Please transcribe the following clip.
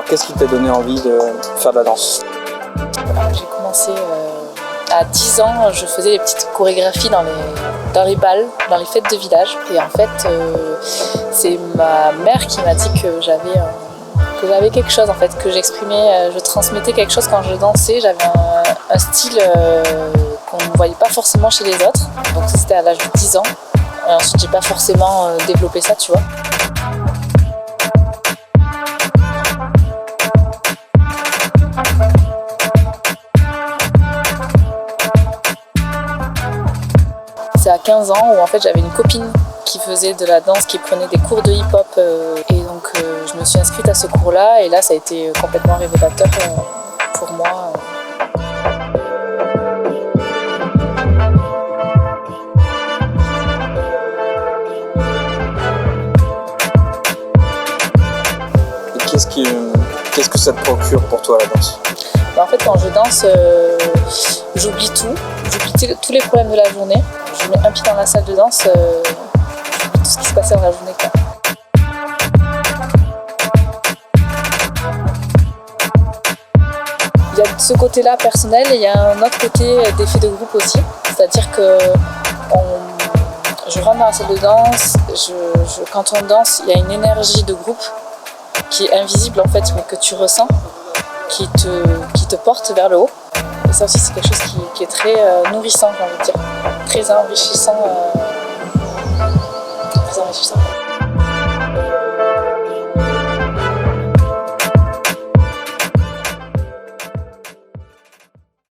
qu'est-ce qui t'a donné envie de faire de la danse? J'ai commencé à 10 ans, je faisais des petites chorégraphies dans les balles, dans les fêtes de village. Et en fait, c'est ma mère qui m'a dit que j'avais quelque chose en fait, que j'exprimais, je transmettais quelque chose quand je dansais. J'avais un style qu'on ne voyait pas forcément chez les autres. Donc c'était à l'âge de 10 ans. Et ensuite, j'ai pas forcément développé ça, tu vois. C'est à 15 ans où en fait j'avais une copine qui faisait de la danse, qui prenait des cours de hip-hop et donc je me suis inscrite à ce cours-là et là ça a été complètement révélateur pour moi. Et qu'est-ce que ça te procure pour toi la danse? En fait quand je danse, j'oublie tout, j'oublie tous les problèmes de la journée. Je mets un pied dans la salle de danse, j'oublie tout ce qui se passait dans la journée, quoi. Il y a ce côté-là personnel et il y a un autre côté d'effet de groupe aussi. C'est-à-dire que je rentre dans la salle de danse, quand on danse, il y a une énergie de groupe qui est invisible en fait, mais que tu ressens, qui te porte vers le haut. Et ça aussi, c'est quelque chose qui est très nourrissant, j'ai envie de dire. Très enrichissant. Très enrichissant.